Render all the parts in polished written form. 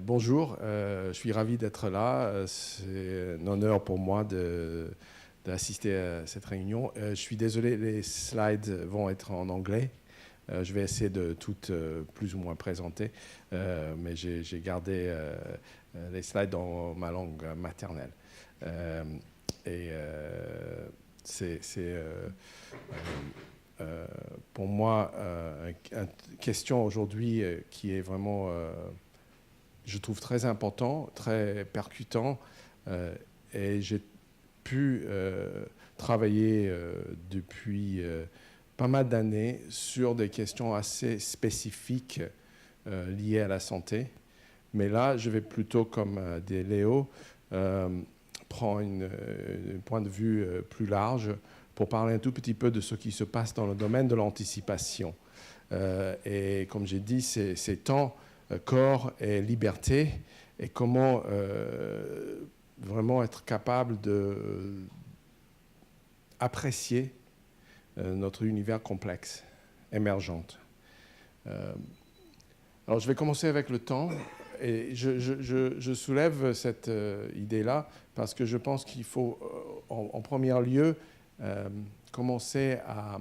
Bonjour, je suis ravi d'être là. C'est un honneur pour moi d'assister à cette réunion. Je suis désolé, les slides vont être en anglais. Je vais essayer de toutes plus ou moins présenter, mais j'ai gardé les slides dans ma langue maternelle. C'est pour moi une question aujourd'hui qui est vraiment, je trouve, très important, très percutant. Et j'ai pu travailler depuis pas mal d'années sur des questions assez spécifiques liées à la santé. Mais là, je vais plutôt, comme dit Léo, prendre un point de vue plus large pour parler un tout petit peu de ce qui se passe dans le domaine de l'anticipation. Et comme j'ai dit, c'est temps, corps et liberté, et comment vraiment être capable d'apprécier notre univers complexe, émergente. Alors, je vais commencer avec le temps. Et je soulève cette idée-là parce que je pense qu'il faut, en premier lieu, commencer à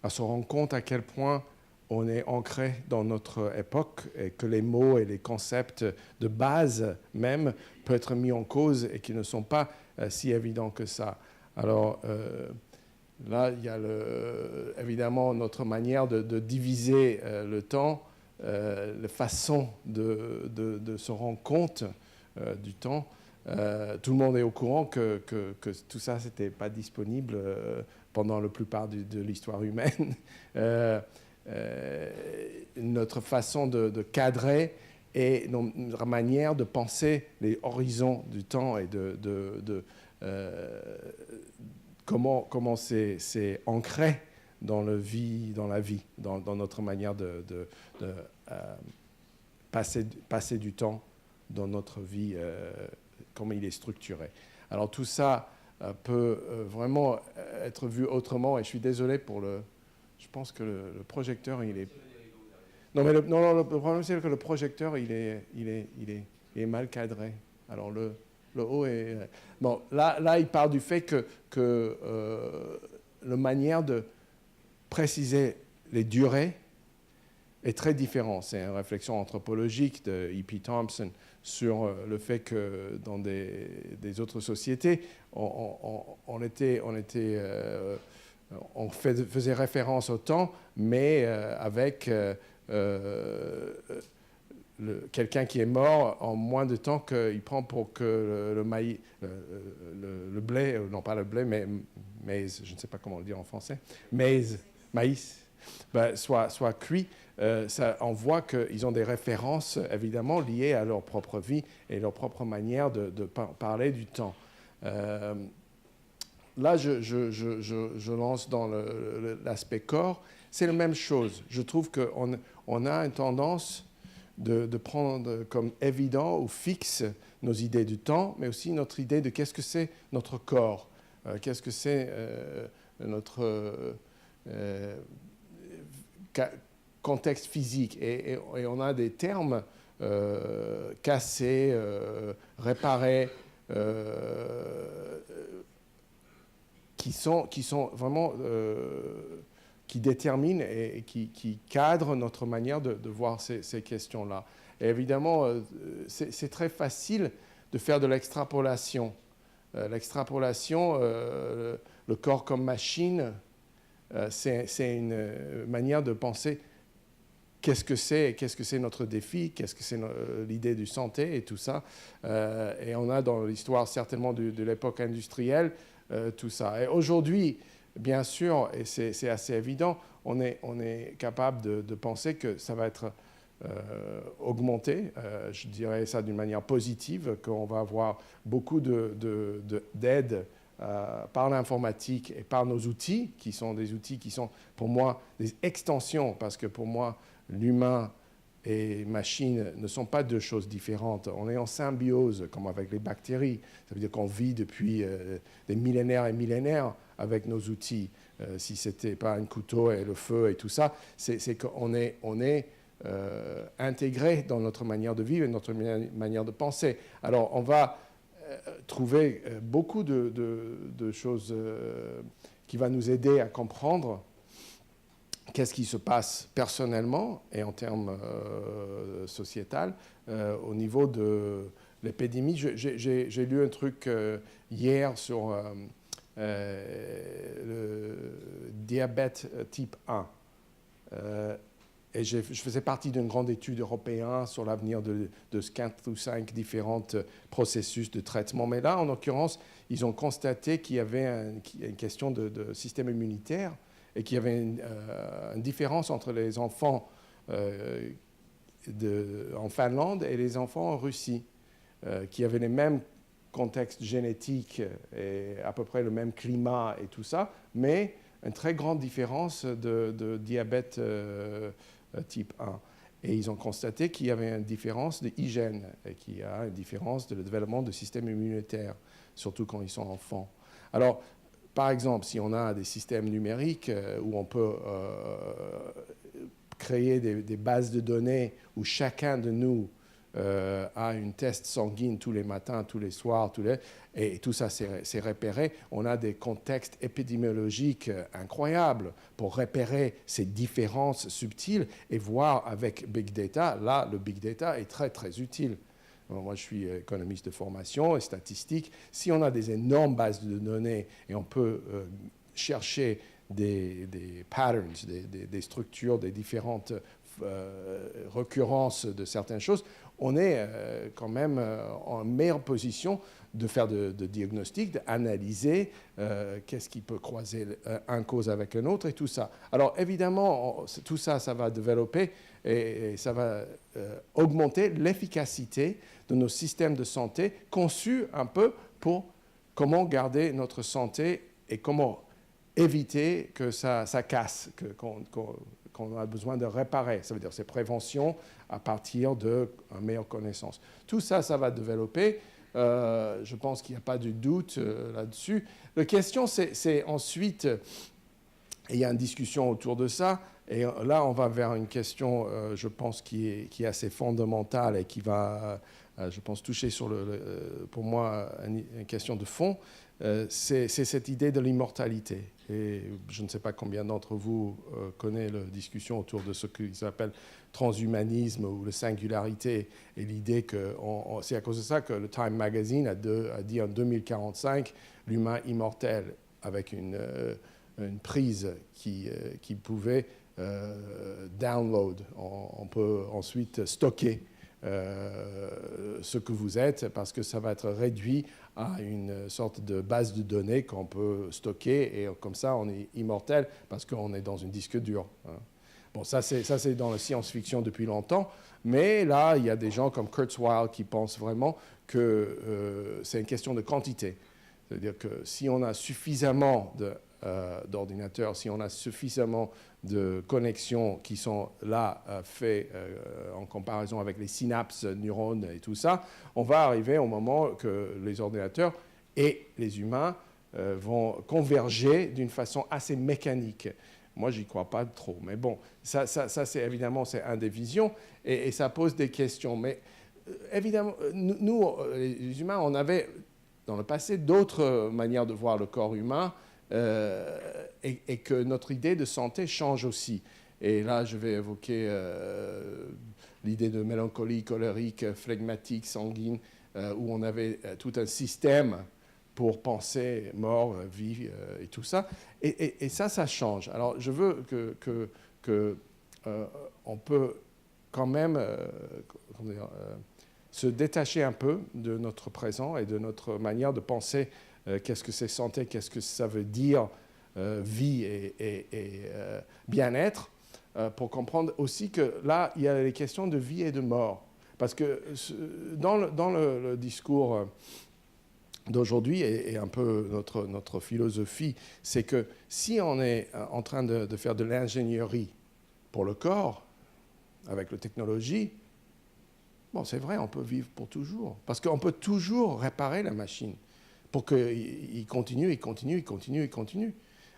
se rendre compte à quel point on est ancré dans notre époque et que les mots et les concepts de base même peuvent être mis en cause et qui ne sont pas si évidents que ça. Alors là, il y a évidemment notre manière de diviser le temps, la façon de se rendre compte du temps. Tout le monde est au courant que tout ça, ce n'était pas disponible pendant la plupart de l'histoire humaine. Notre façon de cadrer et notre manière de penser les horizons du temps et comment c'est ancré dans la vie, dans notre manière de passer du temps dans notre vie, comment il est structuré. Alors tout ça peut vraiment être vu autrement, et je suis désolé pour je pense que le projecteur, il est... Non, mais le problème, c'est que le projecteur, il est mal cadré. Alors le haut est... Bon, là, il parle du fait que la manière de préciser les durées est très différente. C'est une réflexion anthropologique de E.P. Thompson sur le fait que dans des autres sociétés, on faisait référence au temps, mais avec quelqu'un qui est mort en moins de temps qu'il prend pour que le blé, non pas le blé, mais maize, je ne sais pas comment le dire en français, maïs, soit cuit. On voit qu'ils ont des références, évidemment, liées à leur propre vie et leur propre manière de parler du temps. Là, je lance dans l'aspect corps. C'est la même chose. Je trouve qu'on a une tendance de prendre comme évident ou fixe nos idées du temps, mais aussi notre idée de qu'est-ce que c'est notre corps, qu'est-ce que c'est notre contexte physique. Et on a des termes casser, réparer, qui sont vraiment... qui déterminent et qui cadrent notre manière de voir ces questions-là. Et évidemment, c'est très facile de faire de l'extrapolation. L'extrapolation, le corps comme machine, c'est une manière de penser qu'est-ce que c'est notre défi, qu'est-ce que c'est l'idée du santé et tout ça. Et on a dans l'histoire certainement de l'époque industrielle tout ça. Et aujourd'hui, bien sûr, et c'est assez évident, on est capable de penser que ça va être augmenté. Je dirais ça d'une manière positive, qu'on va avoir beaucoup d'aide par l'informatique et par nos outils, qui sont des outils qui sont pour moi des extensions, parce que pour moi, l'humain et machine ne sont pas deux choses différentes. On est en symbiose, comme avec les bactéries. Ça veut dire qu'on vit depuis des millénaires et millénaires avec nos outils. Si ce n'était pas un couteau et le feu et tout ça, c'est qu'on est intégré dans notre manière de vivre et notre manière de penser. Alors, on va trouver beaucoup de choses qui vont nous aider à comprendre qu'est-ce qui se passe personnellement et en termes sociétal au niveau de l'épidémie. J'ai lu un truc hier sur le diabète type 1. Et je faisais partie d'une grande étude européenne sur l'avenir de 4 ou 5 différents processus de traitement. Mais là, en l'occurrence, ils ont constaté qu'il y avait une question de système immunitaire et qu'il y avait une différence entre les enfants en Finlande et les enfants en Russie, qui avaient les mêmes contextes génétiques et à peu près le même climat et tout ça, mais une très grande différence de diabète type 1. Et ils ont constaté qu'il y avait une différence de hygiène et qu'il y a une différence de développement du système immunitaire, surtout quand ils sont enfants. Alors, par exemple, si on a des systèmes numériques où on peut créer des bases de données où chacun de nous a une test sanguine tous les matins, tous les soirs, et tout ça c'est repéré. On a des contextes épidémiologiques incroyables pour repérer ces différences subtiles et voir avec Big Data. Là, le Big Data est très, très utile. Moi, je suis économiste de formation et statistique. Si on a des énormes bases de données et on peut chercher des patterns, des structures, des différentes recurrences de certaines choses, on est quand même en meilleure position de faire de diagnostics, d'analyser qu'est-ce qui peut croiser un cause avec un autre et tout ça. Alors évidemment, tout ça, ça va développer et ça va augmenter l'efficacité de nos systèmes de santé conçus un peu pour comment garder notre santé et comment éviter que ça casse, qu'on a besoin de réparer. Ça veut dire c'est prévention à partir d'une meilleure connaissance. Tout ça, ça va développer. Je pense qu'il n'y a pas de doute là-dessus. La question, c'est ensuite, il y a une discussion autour de ça, et là, on va vers une question, je pense, qui est assez fondamentale et qui va, je pense, toucher sur, pour moi, une question de fond. C'est cette idée de l'immortalité. Et je ne sais pas combien d'entre vous connaissent la discussion autour de ce qu'ils appellent transhumanisme ou la singularité, et l'idée que c'est à cause de ça que le Time Magazine a dit en 2045 l'humain immortel, avec une prise qui pouvait download. On peut ensuite stocker ce que vous êtes, parce que ça va être réduit à une sorte de base de données qu'on peut stocker, et comme ça on est immortel parce qu'on est dans une disque dur. Bon, ça c'est dans la science-fiction depuis longtemps, mais là il y a des gens comme Kurzweil qui pensent vraiment que c'est une question de quantité. C'est-à-dire que si on a suffisamment d'ordinateurs, si on a suffisamment de connexions qui sont là faites en comparaison avec les synapses, neurones et tout ça, on va arriver au moment que les ordinateurs et les humains vont converger d'une façon assez mécanique. Moi, j'y crois pas trop. Mais bon, ça c'est évidemment, c'est une des visions et ça pose des questions. Mais évidemment, nous, les humains, on avait dans le passé d'autres manières de voir le corps humain, et que notre idée de santé change aussi. Et là, je vais évoquer l'idée de mélancolie colérique, phlegmatique, sanguine, où on avait tout un système pour penser mort, vie et tout ça. Et ça change. Alors, je veux on peut quand même se détacher un peu de notre présent et de notre manière de penser qu'est-ce que c'est santé, qu'est-ce que ça veut dire vie et bien-être, pour comprendre aussi que là, il y a les questions de vie et de mort. Parce que dans le discours d'aujourd'hui et un peu notre philosophie, c'est que si on est en train de faire de l'ingénierie pour le corps, avec la technologie, bon, c'est vrai, on peut vivre pour toujours. Parce qu'on peut toujours réparer la machine pour qu'il continue.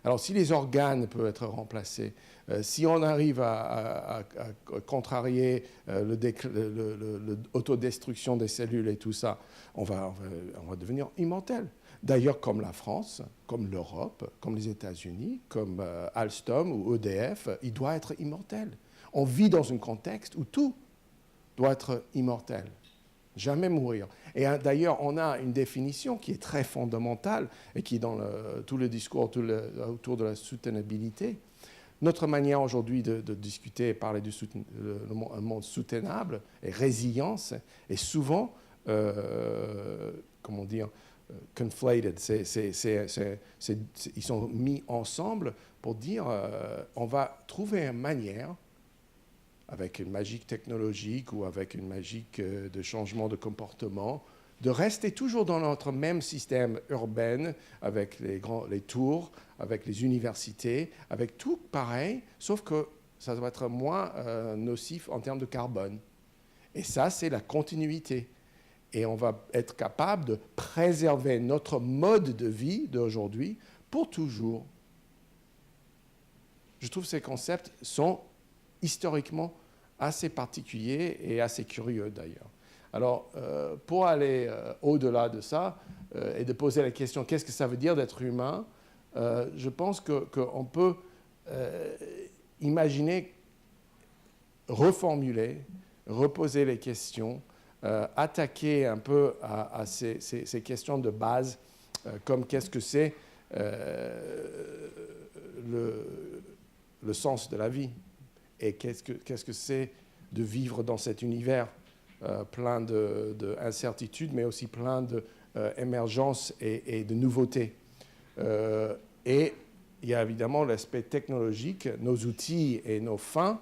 Alors, si les organes peuvent être remplacés, si on arrive à contrarier l'autodestruction des cellules et tout ça, on va devenir immortel. D'ailleurs, comme la France, comme l'Europe, comme les États-Unis, comme Alstom ou EDF, il doit être immortel. On vit dans un contexte où tout doit être immortel. Jamais mourir. Et d'ailleurs, on a une définition qui est très fondamentale et qui est dans tout le discours autour de la soutenabilité. Notre manière aujourd'hui de discuter et parler du monde soutenable et résilience est souvent, comment dire, conflated. Ils sont mis ensemble pour dire on va trouver une manière, avec une magique technologique ou avec une magique de changement de comportement, de rester toujours dans notre même système urbain, avec les tours, avec les universités, avec tout pareil, sauf que ça doit être moins nocif en termes de carbone. Et ça, c'est la continuité. Et on va être capable de préserver notre mode de vie d'aujourd'hui pour toujours. Je trouve que ces concepts sont historiquement assez particuliers et assez curieux d'ailleurs. Alors, pour aller au-delà de ça et de poser la question qu'est-ce que ça veut dire d'être humain, je pense qu'on peut imaginer, reformuler, reposer les questions, attaquer un peu à ces questions de base, comme qu'est-ce que c'est le sens de la vie et qu'est-ce que c'est de vivre dans cet univers plein d'incertitudes, mais aussi plein d'émergences et de nouveautés. Et il y a évidemment l'aspect technologique, nos outils et nos fins,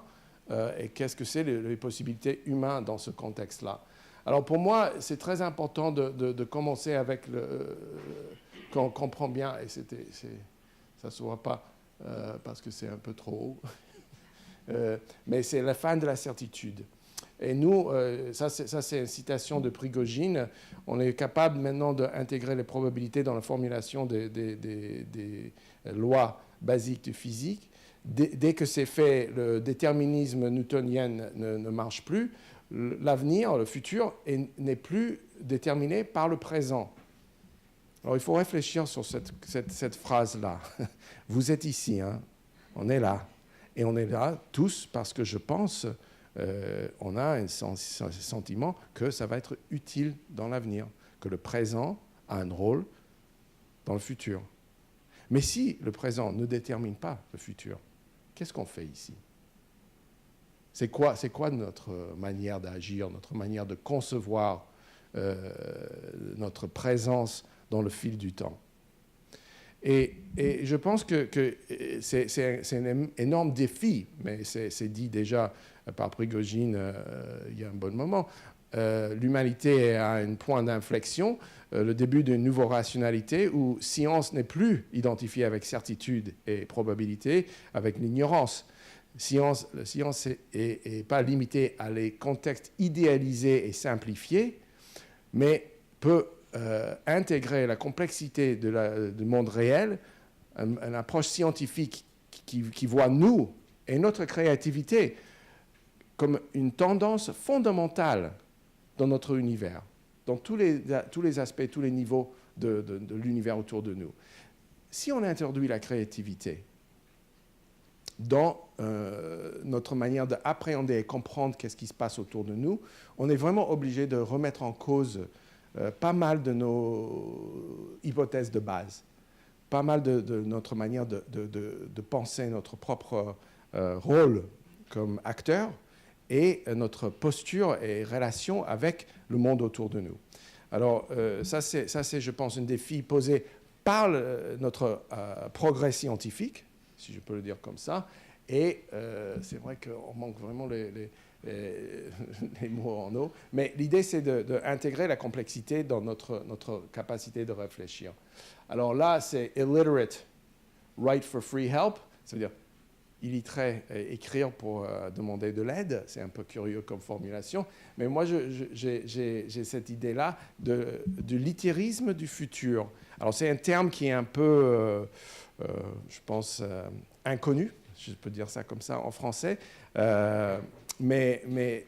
et qu'est-ce que c'est les possibilités humaines dans ce contexte-là. Alors pour moi, c'est très important de commencer avec qu'on comprend bien, et ça ne se voit pas parce que c'est un peu trop haut, mais c'est la fin de la certitude. Et nous, ça c'est une citation de Prigogine, on est capable maintenant d'intégrer les probabilités dans la formulation des lois basiques de physique. Dès que c'est fait, le déterminisme newtonien ne marche plus. L'avenir, le futur, n'est plus déterminé par le présent. Alors il faut réfléchir sur cette phrase-là. Vous êtes ici, hein, on est là. Et on est là tous parce que je pense, on a un sentiment que ça va être utile dans l'avenir, que le présent a un rôle dans le futur. Mais si le présent ne détermine pas le futur, qu'est-ce qu'on fait ici ? C'est quoi notre manière d'agir, notre manière de concevoir notre présence dans le fil du temps ? Et je pense que c'est un énorme défi, mais c'est dit déjà par Prigogine il y a un bon moment. L'humanité est à un point d'inflexion, le début d'une nouvelle rationalité où science n'est plus identifiée avec certitude et probabilité, avec l'ignorance. La science n'est pas limitée à les contextes idéalisés et simplifiés, mais peut intégrer la complexité du monde réel, une approche scientifique qui voit nous et notre créativité comme une tendance fondamentale dans notre univers, dans tous les aspects, tous les niveaux de l'univers autour de nous. Si on introduit la créativité dans notre manière d'appréhender et comprendre qu'est-ce qui se passe autour de nous, on est vraiment obligé de remettre en cause pas mal de nos hypothèses de base, pas mal de notre manière de penser notre propre rôle comme acteur et notre posture et relation avec le monde autour de nous. Alors ça c'est, je pense, un défi posé par notre progrès scientifique, si je peux le dire comme ça, et c'est vrai qu'on manque vraiment les mots en eau, mais l'idée c'est d'intégrer la complexité dans notre capacité de réfléchir. Alors là, c'est illiterate right for free help, ça veut dire illettré écrire pour demander de l'aide. C'est un peu curieux comme formulation. Mais moi, j'ai cette idée-là du littérisme du futur. Alors, c'est un terme qui est un peu, je pense, inconnu, je peux dire ça comme ça en français. Mais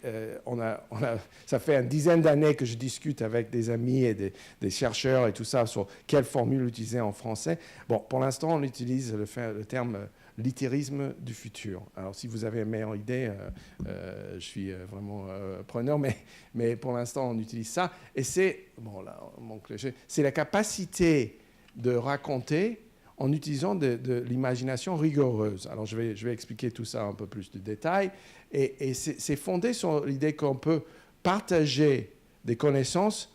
ça fait une dizaine d'années que je discute avec des amis et des chercheurs et tout ça sur quelle formule utiliser en français. Bon, pour l'instant, on utilise le terme littérisme du futur. Alors, si vous avez une meilleure idée, je suis vraiment preneur, mais pour l'instant, on utilise ça. Et c'est, bon, là, mon cliché, c'est la capacité de raconter en utilisant de l'imagination rigoureuse. Alors, je vais expliquer tout ça un peu plus de détails. Et c'est fondé sur l'idée qu'on peut partager des connaissances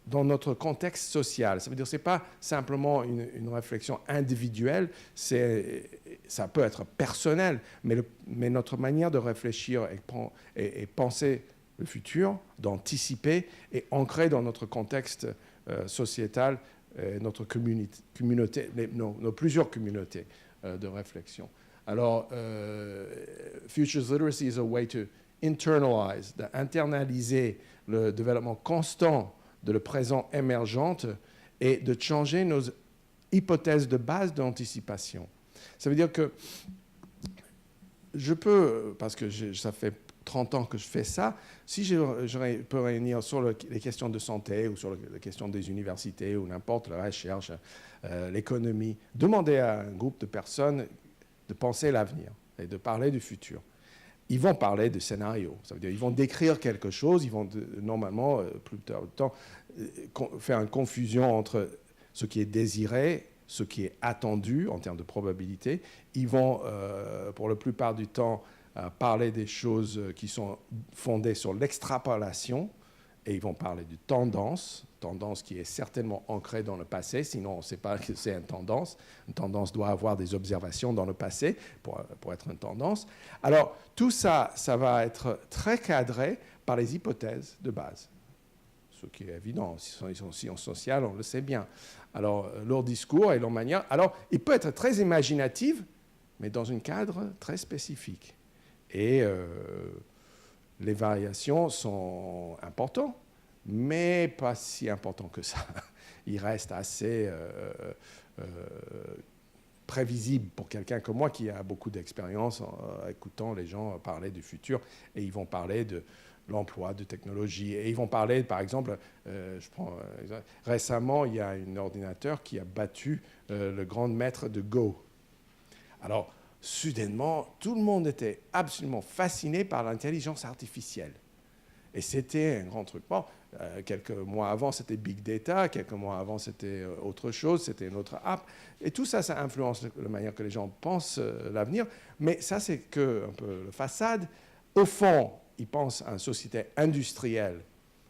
dans notre contexte social. Ça veut dire que ce n'est pas simplement une réflexion individuelle, ça peut être personnel, mais notre manière de réfléchir et penser le futur, d'anticiper, est ancrée dans notre contexte sociétal, notre communauté, nos plusieurs communautés de réflexion. Alors, Futures Literacy is a way to internalize, d'internaliser le développement constant de le présent émergente et de changer nos hypothèses de base d'anticipation. Ça veut dire que je peux, parce que ça fait 30 ans que je fais ça, si je peux réunir sur les questions de santé ou sur les questions des universités ou n'importe, la recherche, l'économie, demander à un groupe de personnes de penser l'avenir et de parler du futur. Ils vont parler de scénarios. Ça veut dire qu'ils vont décrire quelque chose, ils vont normalement, plus tard du temps, faire une confusion entre ce qui est désiré, ce qui est attendu en termes de probabilité. Ils vont, pour la plupart du temps, parler des choses qui sont fondées sur l'extrapolation, et ils vont parler de tendance qui est certainement ancrée dans le passé, sinon on ne sait pas que c'est une tendance. Une tendance doit avoir des observations dans le passé pour être une tendance. Alors, tout ça, ça va être très cadré par les hypothèses de base. Ce qui est évident, si ils sont en sciences sociales, on le sait bien. Alors, leur discours et leur manière... Alors, il peut être très imaginatif, mais dans un cadre très spécifique. Et les variations sont importantes, mais pas si importantes que ça. Il reste assez prévisible pour quelqu'un comme moi qui a beaucoup d'expérience en écoutant les gens parler du futur, et ils vont parler de l'emploi de technologie. Et ils vont parler, par exemple, récemment, il y a un ordinateur qui a battu le grand maître de Go. Alors, soudainement, tout le monde était absolument fasciné par l'intelligence artificielle. Et c'était un grand truc. Bon, quelques mois avant, c'était Big Data. Quelques mois avant, c'était autre chose. C'était une autre app. Et tout ça, ça influence la manière que les gens pensent l'avenir. Mais ça, c'est que un peu la façade. Au fond, ils pensent à une société industrielle.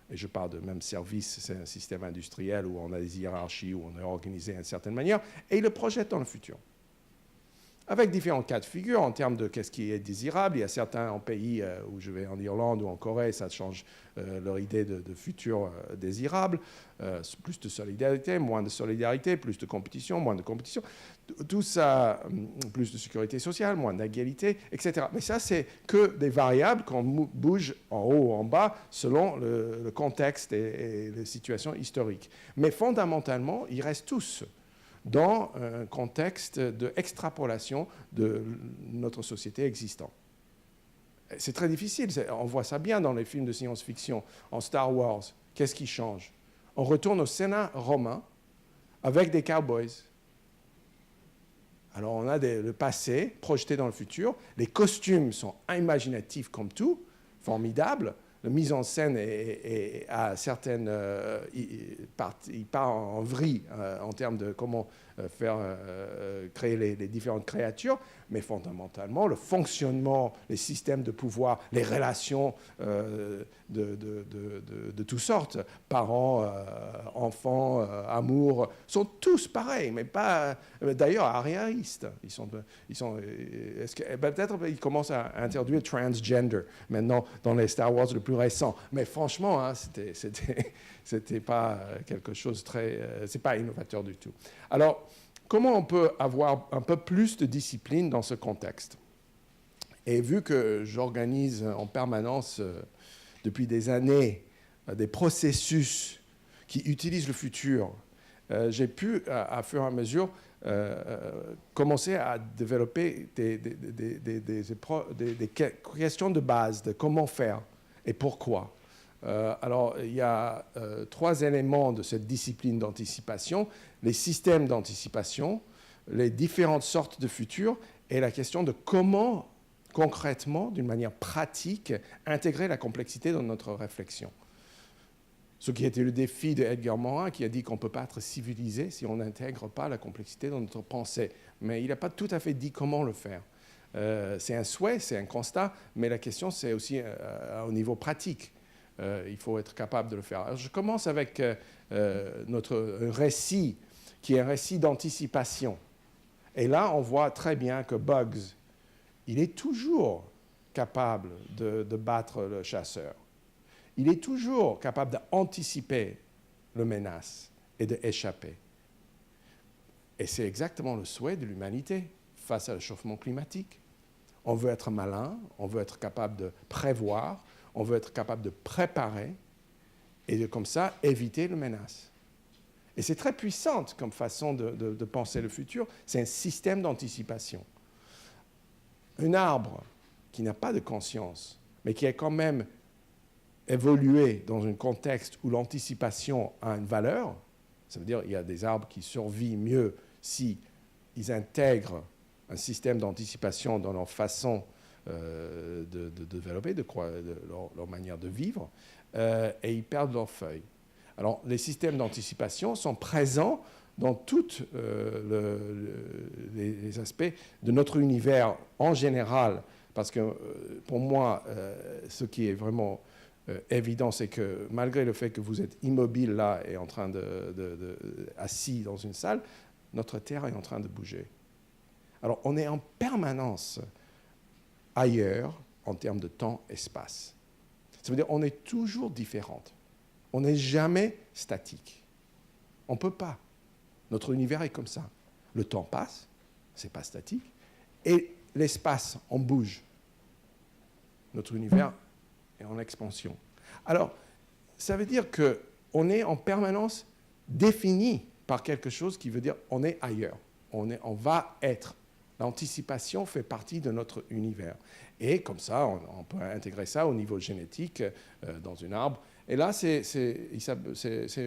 Et je parle de même service, c'est un système industriel où on a des hiérarchies, où on est organisé d'une certaine manière. Et ils le projettent dans le futur, avec différents cas de figure en termes de qu'est-ce qui est désirable. Il y a certains pays où je vais en Irlande ou en Corée, ça change leur idée de futur désirable. Plus de solidarité, moins de solidarité, plus de compétition, moins de compétition. Tout ça, plus de sécurité sociale, moins d'égalité, etc. Mais ça, c'est que des variables qu'on bouge en haut ou en bas selon le contexte et les situations historiques. Mais fondamentalement, ils restent tous dans un contexte d'extrapolation de notre société existante. C'est très difficile, on voit ça bien dans les films de science-fiction, en Star Wars. Qu'est-ce qui change? On retourne au Sénat romain avec des cowboys. Alors on a le passé projeté dans le futur, les costumes sont imaginatifs comme tout, formidables. La mise en scène a certaines... il part en vrille en termes de comment créer les différentes créatures, mais fondamentalement, le fonctionnement, les systèmes de pouvoir, les relations de toutes sortes, parents, enfants, amour, sont tous pareils, mais pas... D'ailleurs, arriéristes. Peut-être qu'ils commencent à introduire transgender maintenant dans les Star Wars le plus récent. Mais franchement, hein, c'était pas quelque chose de très... c'est pas innovateur du tout. Alors, comment on peut avoir un peu plus de discipline dans ce contexte? Et vu que j'organise en permanence depuis des années des processus qui utilisent le futur, j'ai pu, à fur et à mesure, commencer à développer des questions de base de comment faire et pourquoi. Alors, il y a 3 éléments de cette discipline d'anticipation: les systèmes d'anticipation, les différentes sortes de futurs et la question de comment, concrètement, d'une manière pratique, intégrer la complexité dans notre réflexion. Ce qui était le défi de Edgar Morin, qui a dit qu'on ne peut pas être civilisé si on n'intègre pas la complexité dans notre pensée. Mais il n'a pas tout à fait dit comment le faire. C'est un souhait, c'est un constat, mais la question, c'est aussi au niveau pratique. Il faut être capable de le faire. Alors, je commence avec notre récit, qui est un récit d'anticipation. Et là, on voit très bien que Bugs, il est toujours capable de battre le chasseur. Il est toujours capable d'anticiper le menace et d'échapper. Et c'est exactement le souhait de l'humanité face à l'échauffement climatique. On veut être malin, on veut être capable de prévoir, on veut être capable de préparer et de, comme ça, éviter le menace. Et c'est très puissant comme façon de penser le futur. C'est un système d'anticipation. Un arbre qui n'a pas de conscience, mais qui est quand même évolué dans un contexte où l'anticipation a une valeur, ça veut dire qu'il y a des arbres qui survivent mieux s'ils intègrent un système d'anticipation dans leur façon de développer, leur manière de vivre, et ils perdent leurs feuilles. Alors, les systèmes d'anticipation sont présents dans tous les aspects de notre univers en général, parce que pour moi, ce qui est vraiment évident, c'est que malgré le fait que vous êtes immobile là et en train assis dans une salle, notre Terre est en train de bouger. Alors, on est en permanence ailleurs en termes de temps-espace. Ça veut dire qu'on est toujours différente. On n'est jamais statique. On ne peut pas. Notre univers est comme ça. Le temps passe, ce n'est pas statique, et l'espace, on bouge. Notre univers est en expansion. Alors, ça veut dire qu'on est en permanence défini par quelque chose qui veut dire on est ailleurs. On va être. L'anticipation fait partie de notre univers. Et comme ça, on peut intégrer ça au niveau génétique dans un arbre. Et là, c'est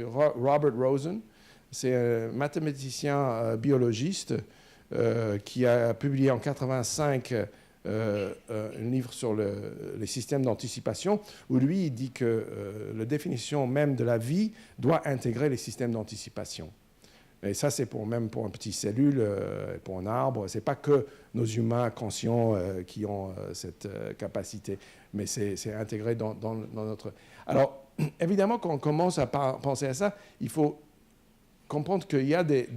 Robert Rosen, c'est un mathématicien biologiste qui a publié en 1985 un livre sur les systèmes d'anticipation, où lui, il dit que la définition même de la vie doit intégrer les systèmes d'anticipation. Et ça, c'est même pour une petite cellule, pour un arbre. Ce n'est pas que nos humains conscients qui ont cette capacité, mais c'est intégré dans notre... Alors, évidemment, quand on commence à penser à ça, il faut comprendre qu'il y a des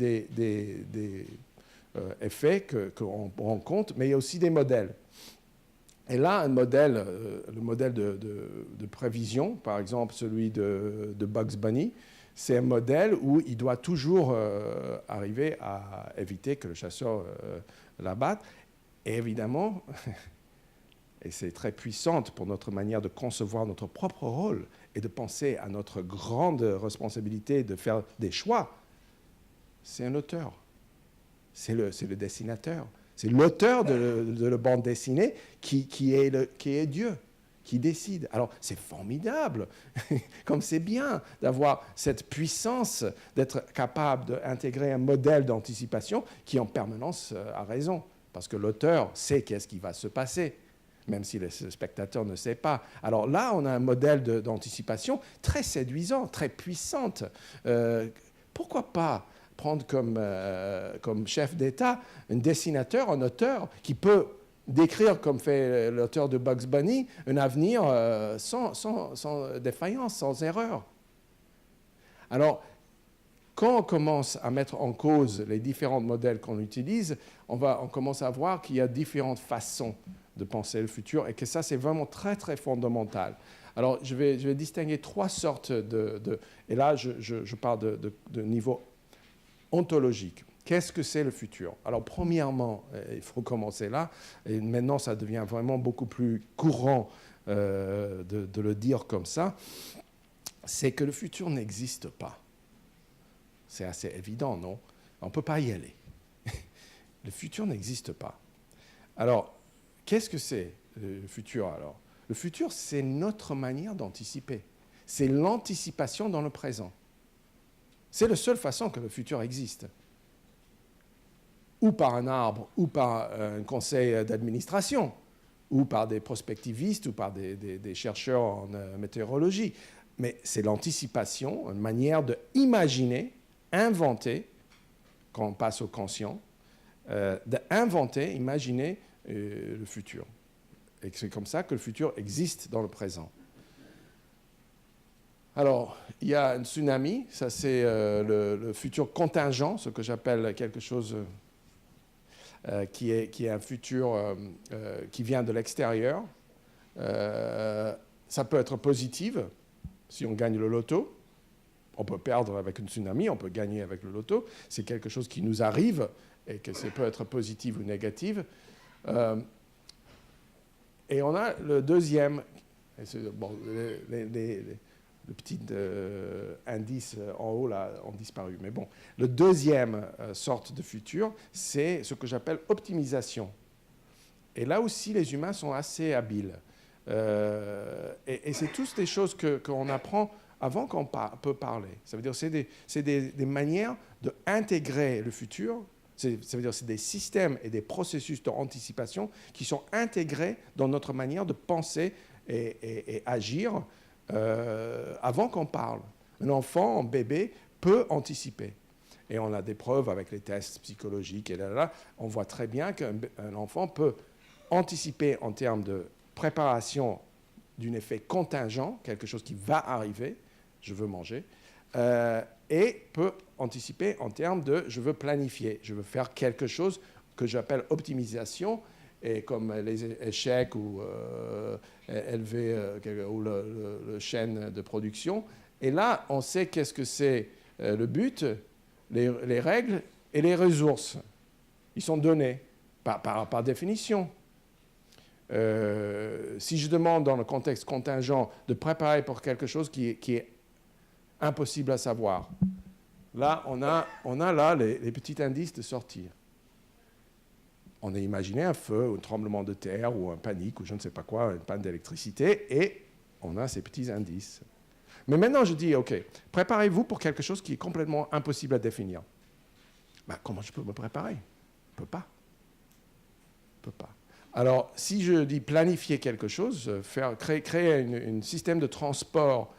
effets qu'on rend compte, mais il y a aussi des modèles. Et là, le modèle de prévision, par exemple celui de Bugs Bunny, c'est un modèle où il doit toujours arriver à éviter que le chasseur l'abatte. Et évidemment, et c'est très puissant pour notre manière de concevoir notre propre rôle et de penser à notre grande responsabilité de faire des choix, c'est un auteur, c'est le dessinateur. C'est l'auteur de la bande dessinée qui est Dieu, qui décide. Alors, c'est formidable, comme c'est bien d'avoir cette puissance d'être capable d'intégrer un modèle d'anticipation qui, en permanence, a raison. Parce que l'auteur sait qu'est-ce qui va se passer, même si le spectateur ne sait pas. Alors là, on a un modèle d'anticipation très séduisant, très puissante. Pourquoi pas prendre comme chef d'État un dessinateur, un auteur qui peut décrire, comme fait l'auteur de Bugs Bunny, un avenir sans défaillance, sans erreur. Alors, quand on commence à mettre en cause les différents modèles qu'on utilise, on commence à voir qu'il y a différentes façons de penser le futur et que ça, c'est vraiment très, très fondamental. Alors, je vais distinguer 3 sortes et là, je parle de niveau ontologique. Qu'est-ce que c'est le futur? Alors, premièrement, il faut commencer là, et maintenant, ça devient vraiment beaucoup plus courant de le dire comme ça, c'est que le futur n'existe pas. C'est assez évident, non? On ne peut pas y aller. Le futur n'existe pas. Alors, qu'est-ce que c'est le futur alors? Le futur, c'est notre manière d'anticiper. C'est l'anticipation dans le présent. C'est la seule façon que le futur existe. Ou par un arbre, ou par un conseil d'administration, ou par des prospectivistes, ou par des chercheurs en météorologie. Mais c'est l'anticipation, une manière d'imaginer, inventer, quand on passe au conscient, d'inventer, imaginer le futur. Et c'est comme ça que le futur existe dans le présent. Alors, il y a un tsunami, ça c'est le futur contingent, ce que j'appelle quelque chose qui est un futur qui vient de l'extérieur. Ça peut être positif si on gagne le loto. On peut perdre avec un tsunami, on peut gagner avec le loto. C'est quelque chose qui nous arrive et que ça peut être positif ou négatif. Et on a le deuxième, bon, les petits indices en haut là ont disparu. Mais bon, le deuxième sorte de futur, c'est ce que j'appelle optimisation. Et là aussi, les humains sont assez habiles. Et c'est tous des choses qu'on apprend avant qu'on peut parler. Ça veut dire que c'est des manières d'intégrer le futur. Ça veut dire que c'est des systèmes et des processus d'anticipation qui sont intégrés dans notre manière de penser et agir avant qu'on parle. Un enfant, un bébé, peut anticiper. Et on a des preuves avec les tests psychologiques. Et là, on voit très bien qu'un enfant peut anticiper en termes de préparation d'un effet contingent, quelque chose qui va arriver, je veux manger, et peut anticiper en termes de je veux planifier, je veux faire quelque chose que j'appelle optimisation, et comme les échecs ou élever ou le chaîne de production. Et là, on sait qu'est-ce que c'est le but, les règles et les ressources. Ils sont donnés par définition. Si je demande dans le contexte contingent de préparer pour quelque chose qui est impossible à savoir, là, on a là les petits indices de sortir. On a imaginé un feu, ou un tremblement de terre, ou un panique, ou je ne sais pas quoi, une panne d'électricité, et on a ces petits indices. Mais maintenant, je dis, OK, préparez-vous pour quelque chose qui est complètement impossible à définir. Ben, comment je peux me préparer? Je ne peux pas. Je ne peux pas. Alors, si je dis planifier quelque chose, créer un système de transport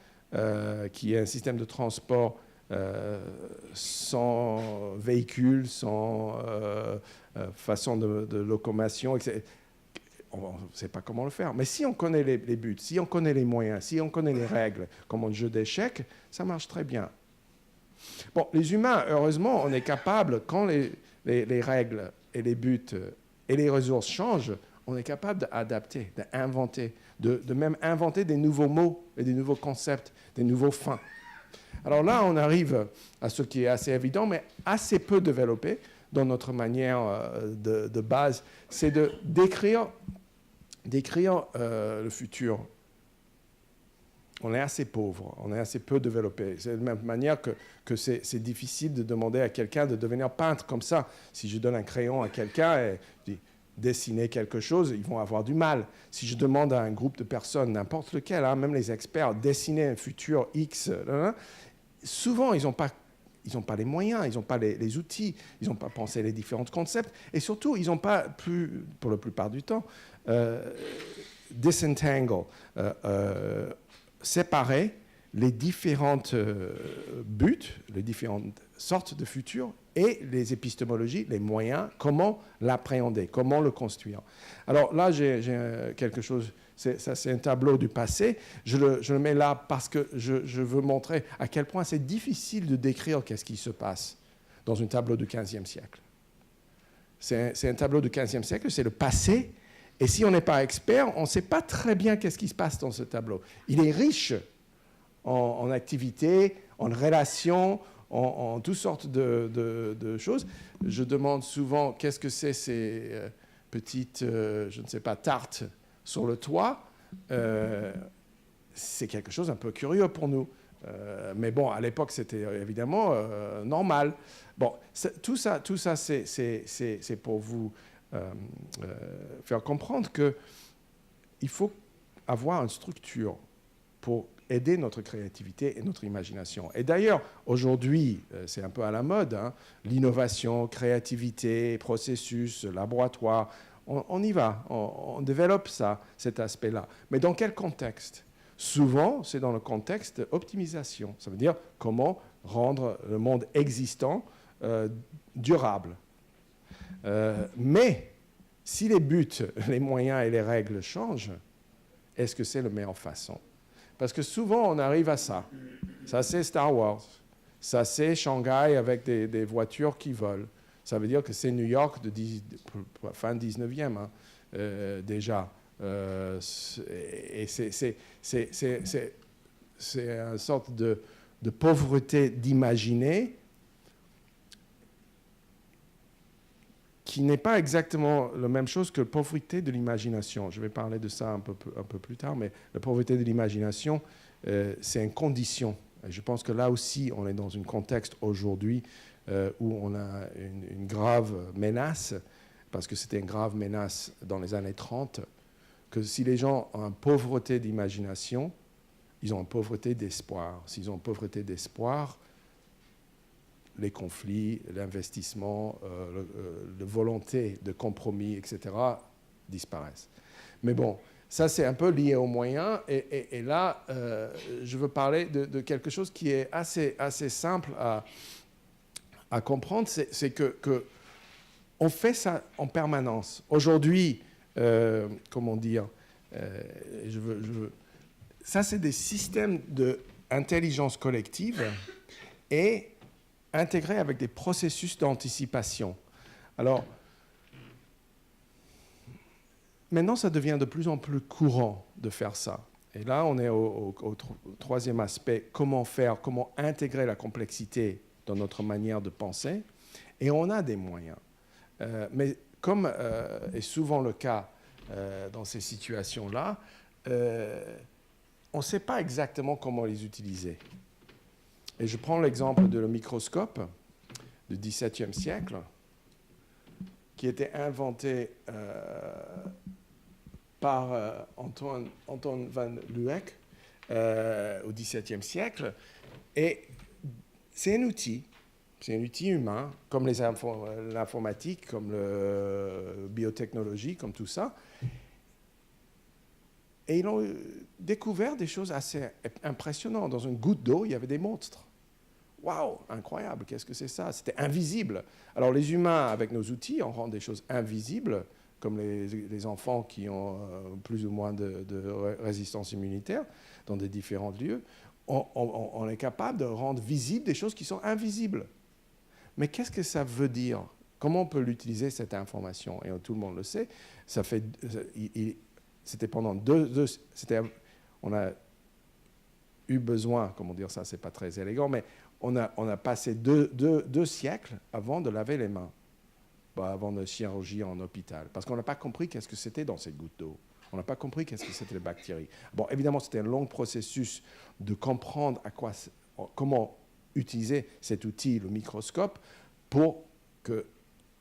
qui est un système de transport sans véhicule, sans façon de locomotion, etc. On ne sait pas comment le faire. Mais si on connaît les buts, si on connaît les moyens, si on connaît les règles, comme un jeu d'échecs, ça marche très bien. Bon, les humains, heureusement, on est capable, quand les règles et les buts et les ressources changent, on est capable d'adapter, d'inventer, de même inventer des nouveaux mots et des nouveaux concepts, des nouveaux fins. Alors là, on arrive à ce qui est assez évident, mais assez peu développé dans notre manière de base, c'est de décrire le futur. On est assez pauvre, on est assez peu développé. C'est de la même manière que c'est difficile de demander à quelqu'un de devenir peintre comme ça. Si je donne un crayon à quelqu'un et je dis dessiner quelque chose, ils vont avoir du mal. Si je demande à un groupe de personnes, n'importe lequel, hein, même les experts, dessiner un futur X, souvent ils n'ont pas les moyens, ils n'ont pas les outils, ils n'ont pas pensé les différents concepts, et surtout, ils n'ont pas pu, pour la plupart du temps, disentangle, séparer les différentes buts, les différentes sortes de futurs et les épistémologies, les moyens, comment l'appréhender, comment le construire. Alors là, j'ai quelque chose, c'est un tableau du passé, je le mets là parce que je veux montrer à quel point c'est difficile de décrire qu'est-ce qui se passe dans un tableau du XVe siècle. C'est un tableau du XVe siècle, c'est le passé, et si on n'est pas expert, on ne sait pas très bien qu'est-ce qui se passe dans ce tableau. Il est riche en activités, en relations, en toutes sortes de choses. Je demande souvent qu'est-ce que c'est ces petites, je ne sais pas, tartes sur le toit. C'est quelque chose un peu curieux pour nous. Mais bon, à l'époque, c'était évidemment normal. Bon, tout ça c'est pour vous faire comprendre qu'il faut avoir une structure pour aider notre créativité et notre imagination. Et d'ailleurs, aujourd'hui, c'est un peu à la mode, hein, l'innovation, créativité, processus, laboratoire, on y va, on développe ça, cet aspect-là. Mais dans quel contexte ? Souvent, c'est dans le contexte optimisation. Ça veut dire comment rendre le monde existant durable. Mais si les buts, les moyens et les règles changent, est-ce que c'est la meilleure façon ? Parce que souvent, on arrive à ça. Ça, c'est Star Wars. Ça, c'est Shanghai avec des voitures qui volent. Ça veut dire que c'est New York de fin 19e, hein, déjà. Et c'est une sorte de pauvreté d'imaginer qui n'est pas exactement la même chose que la pauvreté de l'imagination. Je vais parler de ça un peu plus tard, mais la pauvreté de l'imagination, c'est une condition. Et je pense que là aussi, on est dans un contexte aujourd'hui où on a une grave menace, parce que c'était une grave menace dans les années 30, que si les gens ont une pauvreté d'imagination, ils ont une pauvreté d'espoir. S'ils ont une pauvreté d'espoir, les conflits, l'investissement, la volonté de compromis, etc., disparaissent. Mais bon, ça c'est un peu lié aux moyens. Et là, je veux parler de quelque chose qui est assez simple à comprendre. C'est que on fait ça en permanence. Aujourd'hui, comment dire, ça c'est des systèmes d'intelligence collective et intégrés avec des processus d'anticipation. Alors, maintenant, ça devient de plus en plus courant de faire ça. Et là, on est au troisième aspect, comment intégrer la complexité dans notre manière de penser. Et on a des moyens. Mais comme est souvent le cas dans ces situations-là, on ne sait pas exactement comment les utiliser. Et je prends l'exemple de le microscope du XVIIe siècle, qui était inventé par Antoine van Leeuwenhoek au XVIIe siècle. Et c'est un outil humain, comme l'informatique, comme la biotechnologie, comme tout ça. Et ils ont découvert des choses assez impressionnantes. Dans une goutte d'eau, il y avait des monstres. Waouh, incroyable, qu'est-ce que c'est ça? C'était invisible. Alors les humains, avec nos outils, on rend des choses invisibles, comme les enfants qui ont plus ou moins de résistance immunitaire dans des différents lieux. On est capable de rendre visibles des choses qui sont invisibles. Mais qu'est-ce que ça veut dire? Comment on peut l'utiliser, cette information? Et tout le monde le sait. C'était pendant on a eu besoin, comment dire ça, c'est pas très élégant, mais on a passé deux siècles avant de laver les mains, avant de chirurgie en hôpital, parce qu'on n'a pas compris qu'est-ce que c'était dans cette goutte d'eau. On n'a pas compris qu'est-ce que c'était les bactéries. Bon, évidemment, c'était un long processus de comprendre comment utiliser cet outil, le microscope, pour que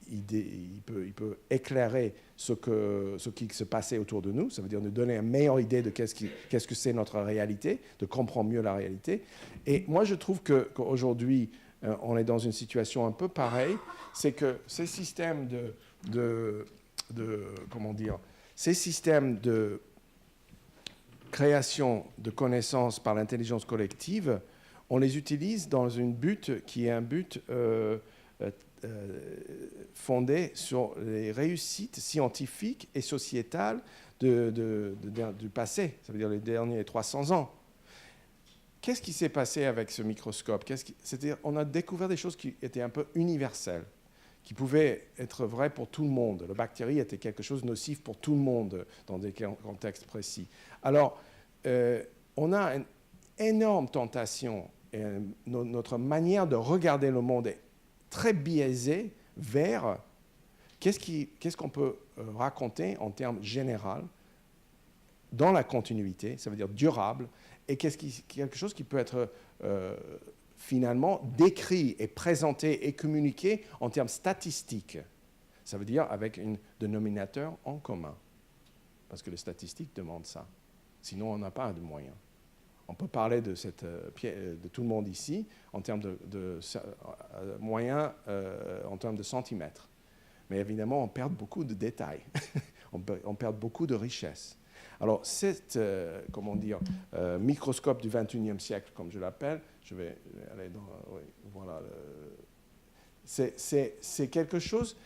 il peut éclairer ce qui se passait autour de nous, ça veut dire nous donner une meilleure idée de qu'est-ce que c'est notre réalité, de comprendre mieux la réalité. Et moi, je trouve qu'aujourd'hui, on est dans une situation un peu pareille, c'est que ces systèmes ces systèmes de création de connaissances par l'intelligence collective, on les utilise dans un but qui est un but fondé sur les réussites scientifiques et sociétales du passé, ça veut dire les derniers 300 ans. Qu'est-ce qui s'est passé avec ce microscope? C'est-à-dire, on a découvert des choses qui étaient un peu universelles, qui pouvaient être vraies pour tout le monde. La bactérie était quelque chose de nocif pour tout le monde dans des contextes précis. Alors, on a une énorme tentation notre manière de regarder le monde est très biaisée vers qu'est-ce qu'on peut raconter en termes généraux dans la continuité, ça veut dire durable, et quelque chose qui peut être finalement décrit et présenté et communiqué en termes statistiques. Ça veut dire avec un dénominateur en commun, parce que les statistiques demandent ça. Sinon, on n'a pas de moyens. On peut parler de tout le monde ici en termes de moyens, en termes de centimètres. Mais évidemment, on perd beaucoup de détails. on perd beaucoup de richesses. Alors, microscope du XXIe siècle, comme je l'appelle, je vais aller dans... Oui, voilà. C'est quelque chose...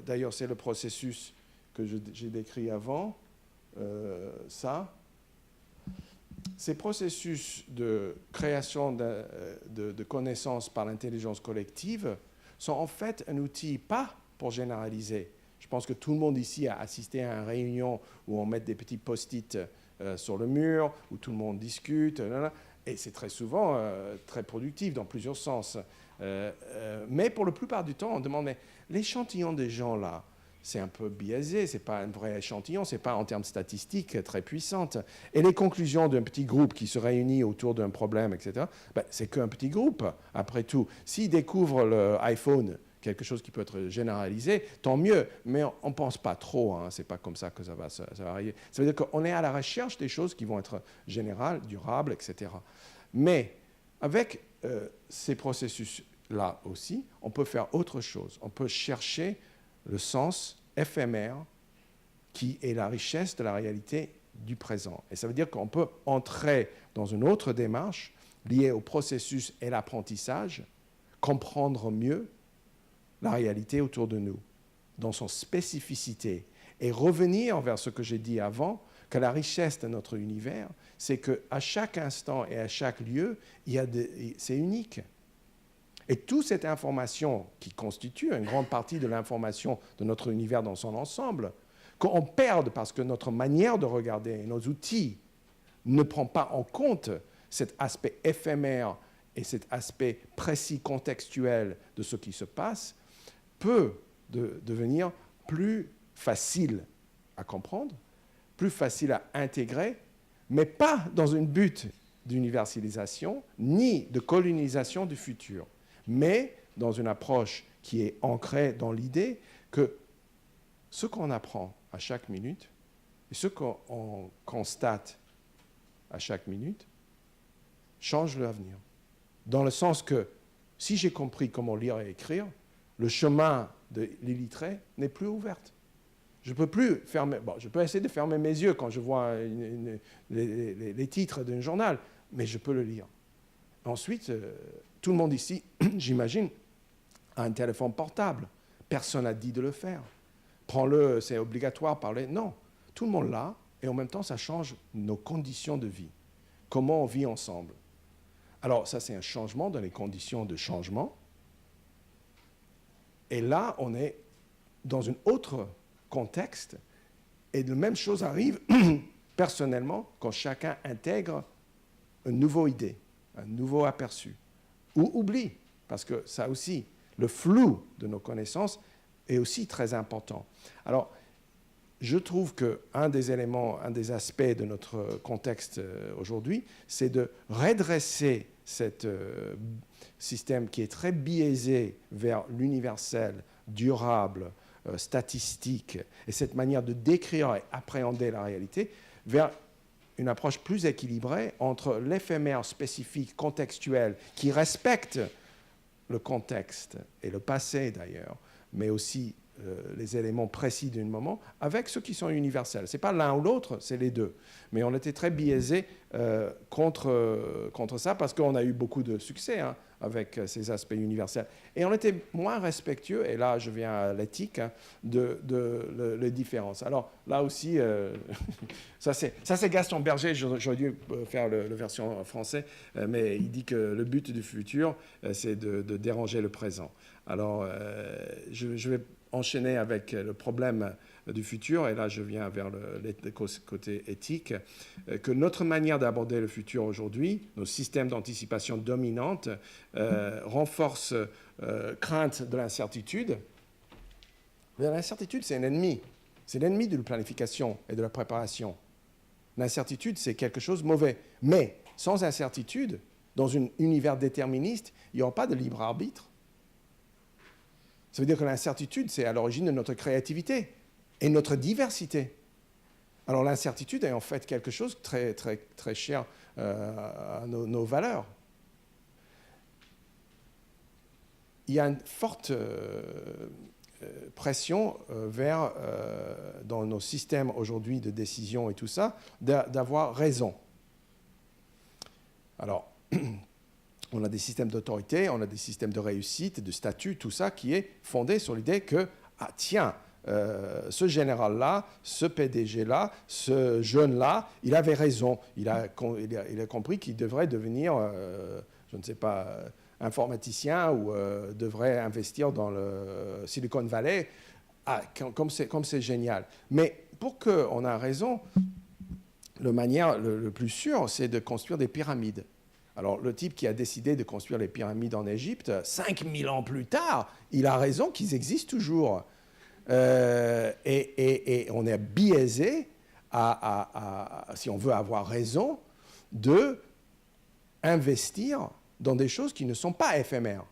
d'ailleurs, c'est le processus que j'ai décrit avant. Ça. Ces processus de création de connaissances par l'intelligence collective sont en fait un outil, pas pour généraliser. Je pense que tout le monde ici a assisté à une réunion où on met des petits post-it sur le mur, où tout le monde discute, et c'est très souvent très productif dans plusieurs sens. Mais pour la plupart du temps, on demande, mais l'échantillon des gens là, c'est un peu biaisé, ce n'est pas un vrai échantillon, ce n'est pas en termes statistiques très puissante. Et les conclusions d'un petit groupe qui se réunit autour d'un problème, etc., c'est qu'un petit groupe, après tout. S'ils découvrent l'iPhone, quelque chose qui peut être généralisé, tant mieux, mais on ne pense pas trop, hein, ce n'est pas comme ça que ça va arriver. Ça veut dire qu'on est à la recherche des choses qui vont être générales, durables, etc. Mais avec ces processus-là aussi, on peut faire autre chose. On peut chercher le sens éphémère qui est la richesse de la réalité du présent. Et ça veut dire qu'on peut entrer dans une autre démarche liée au processus et l'apprentissage, comprendre mieux la réalité autour de nous, dans son spécificité, et revenir vers ce que j'ai dit avant, que la richesse de notre univers, c'est qu'à chaque instant et à chaque lieu, c'est unique. Et toute cette information qui constitue une grande partie de l'information de notre univers dans son ensemble, qu'on perde parce que notre manière de regarder, nos outils, ne prend pas en compte cet aspect éphémère et cet aspect précis, contextuel de ce qui se passe, peut devenir plus facile à comprendre, plus facile à intégrer, mais pas dans un but d'universalisation ni de colonisation du futur, mais dans une approche qui est ancrée dans l'idée que ce qu'on apprend à chaque minute et ce qu'on constate à chaque minute change l'avenir. Dans le sens que si j'ai compris comment lire et écrire, le chemin de l'illettré n'est plus ouvert. Je peux plus fermer. Bon, je peux essayer de fermer mes yeux quand je vois les titres d'un journal, mais je peux le lire. Ensuite, tout le monde ici, j'imagine, a un téléphone portable. Personne n'a dit de le faire. Prends-le, c'est obligatoire, parler. Non, tout le monde l'a, et en même temps, ça change nos conditions de vie. Comment on vit ensemble. Alors, ça, c'est un changement dans les conditions de changement. Et là, on est dans un autre contexte, et la même chose arrive personnellement quand chacun intègre une nouvelle idée, un nouveau aperçu, ou oublie, parce que ça aussi, le flou de nos connaissances est aussi très important. Alors, je trouve qu'un des éléments, un des aspects de notre contexte aujourd'hui, c'est de redresser ce système qui est très biaisé vers l'universel, durable, statistique, et cette manière de décrire et appréhender la réalité, vers une approche plus équilibrée entre l'éphémère spécifique, contextuel, qui respecte le contexte et le passé d'ailleurs, mais aussi les éléments précis d'un moment, avec ceux qui sont universels. Ce n'est pas l'un ou l'autre, c'est les deux. Mais on était très biaisés contre ça, parce qu'on a eu beaucoup de succès avec ces aspects universels. Et on était moins respectueux, et là je viens à l'éthique, de les différences. Alors là aussi, ça c'est Gaston Berger, j'aurais dû faire la version en français, mais il dit que le but du futur, c'est de déranger le présent. Alors je vais enchaîner avec le problème du futur, et là je viens vers le côté éthique, que notre manière d'aborder le futur aujourd'hui, nos systèmes d'anticipation dominante, renforcent crainte de l'incertitude. L'incertitude, c'est un ennemi. C'est l'ennemi de la planification et de la préparation. L'incertitude, c'est quelque chose de mauvais. Mais sans incertitude, dans un univers déterministe, il n'y aura pas de libre arbitre. Ça veut dire que l'incertitude, c'est à l'origine de notre créativité et notre diversité. Alors l'incertitude est en fait quelque chose de très, très, très cher à nos valeurs. Il y a une forte pression dans nos systèmes aujourd'hui de décision et tout ça, d'avoir raison. Alors, on a des systèmes d'autorité, on a des systèmes de réussite, de statut, tout ça qui est fondé sur l'idée que, ah tiens, ce général-là, ce PDG-là, ce jeune-là, il avait raison. Il a compris qu'il devrait devenir, je ne sais pas, informaticien ou devrait investir dans le Silicon Valley. Ah, comme c'est génial. Mais pour qu'on ait raison, la manière le plus sûre, c'est de construire des pyramides. Alors, le type qui a décidé de construire les pyramides en Égypte, 5000 ans plus tard, il a raison qu'ils existent toujours. Et on est biaisé, si on veut avoir raison, d'investir dans des choses qui ne sont pas éphémères,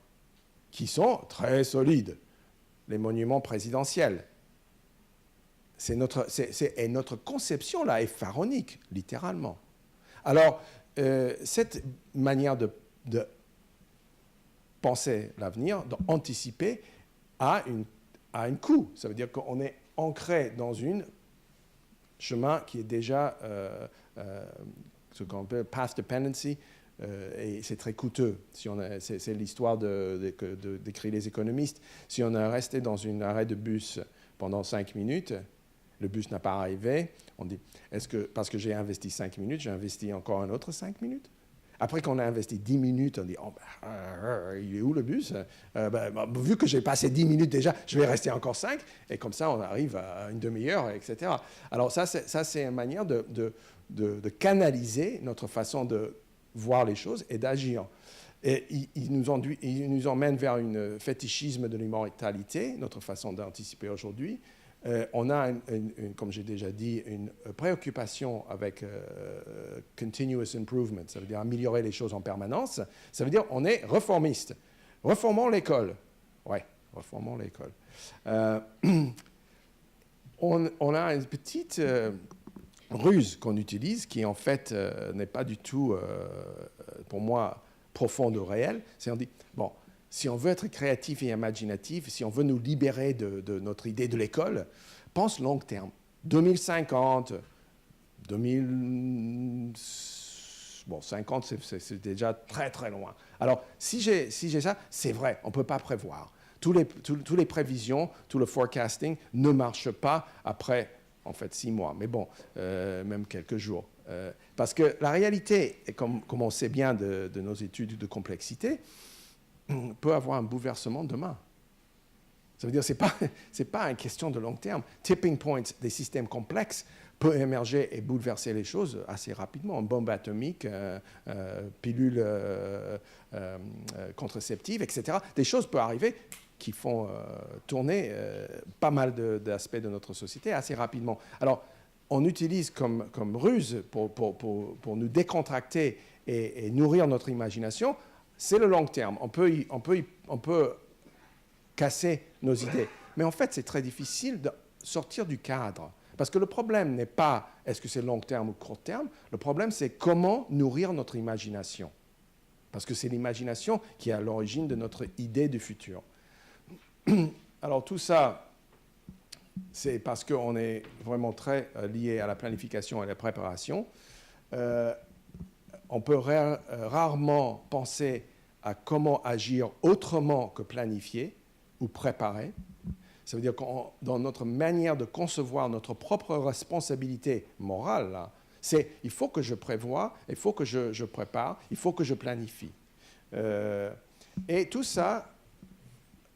qui sont très solides. Les monuments présidentiels. Et notre conception là est pharaonique, littéralement. Alors, cette manière de penser l'avenir, d'anticiper, a un coût. Ça veut dire qu'on est ancré dans un chemin qui est déjà ce qu'on appelle path dependency, et c'est très coûteux. C'est l'histoire d'écrire les économistes. Si on est resté dans un arrêt de bus pendant 5 minutes, le bus n'a pas arrivé, on dit, parce que j'ai investi 5 minutes, j'ai investi encore un autre 5 minutes? Après qu'on a investi 10 minutes, on dit, oh, il est où le bus? Vu que j'ai passé 10 minutes déjà, je vais rester encore 5, et comme ça, on arrive à une demi-heure, etc. Alors ça, c'est une manière de canaliser notre façon de voir les choses et d'agir. Et il nous emmène vers un fétichisme de l'immortalité, notre façon d'anticiper aujourd'hui. On a, comme j'ai déjà dit, une préoccupation avec continuous improvement, ça veut dire améliorer les choses en permanence. Ça veut dire on est réformiste. Reformons l'école. Ouais, reformons l'école. On a une petite ruse qu'on utilise qui, en fait, n'est pas du tout, pour moi, profonde ou réelle. C'est on dit, bon, si on veut être créatif et imaginatif, si on veut nous libérer de notre idée de l'école, pense long terme. 2050, 50, c'est déjà très, très loin. Alors, si j'ai ça, c'est vrai, on ne peut pas prévoir. Tous les prévisions, tout le forecasting ne marche pas après, en fait, 6 mois. Mais bon, même quelques jours. Parce que la réalité, et comme on sait bien de nos études de complexité, peut avoir un bouleversement demain. Ça veut dire que ce n'est pas une question de long terme. Tipping point des systèmes complexes peut émerger et bouleverser les choses assez rapidement. Une bombe atomique, pilule contraceptive, etc. Des choses peuvent arriver qui font tourner pas mal d'aspects de notre société assez rapidement. Alors, on utilise comme ruse pour nous décontracter et nourrir notre imagination, c'est le long terme. On peut casser nos idées. Mais en fait, c'est très difficile de sortir du cadre. Parce que le problème n'est pas est-ce que c'est long terme ou court terme. Le problème, c'est comment nourrir notre imagination. Parce que c'est l'imagination qui est à l'origine de notre idée du futur. Alors tout ça, c'est parce qu'on est vraiment très lié à la planification et à la préparation. On peut rarement penser à comment agir autrement que planifier ou préparer. Ça veut dire que dans notre manière de concevoir notre propre responsabilité morale, là, c'est il faut que je prévoie, il faut que je prépare, il faut que je planifie. Et tout ça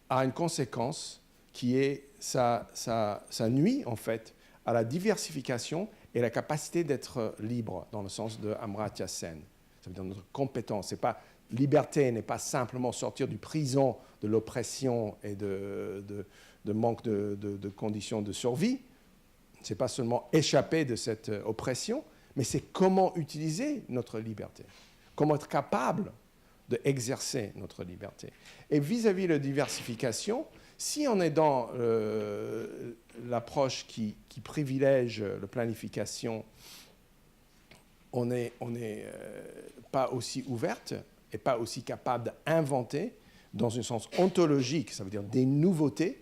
a une conséquence qui est ça nuit en fait à la diversification et la capacité d'être libre, dans le sens de Amartya Sen. Ça veut dire notre compétence. Liberté n'est pas simplement sortir du prison de l'oppression et de manque de conditions de survie. Ce n'est pas seulement échapper de cette oppression, mais c'est comment utiliser notre liberté, comment être capable d'exercer notre liberté. Et vis-à-vis de la diversification, si on est dans l'approche qui privilège la planification, on n'est pas aussi ouverte et pas aussi capable d'inventer dans un sens ontologique, ça veut dire des nouveautés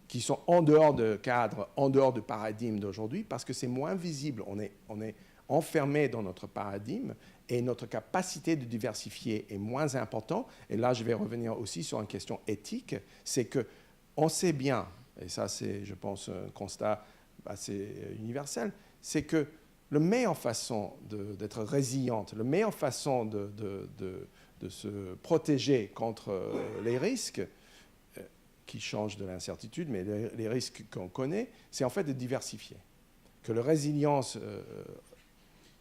qui sont en dehors de cadre, en dehors du paradigme d'aujourd'hui, parce que c'est moins visible. On est enfermé dans notre paradigme et notre capacité de diversifier est moins importante. Et là, je vais revenir aussi sur une question éthique, c'est qu'on sait bien, et ça c'est, je pense, un constat assez universel, c'est que la meilleure façon d'être résiliente, la meilleure façon de se protéger contre les risques, qui changent de l'incertitude, mais les risques qu'on connaît, c'est en fait de diversifier. Que la résilience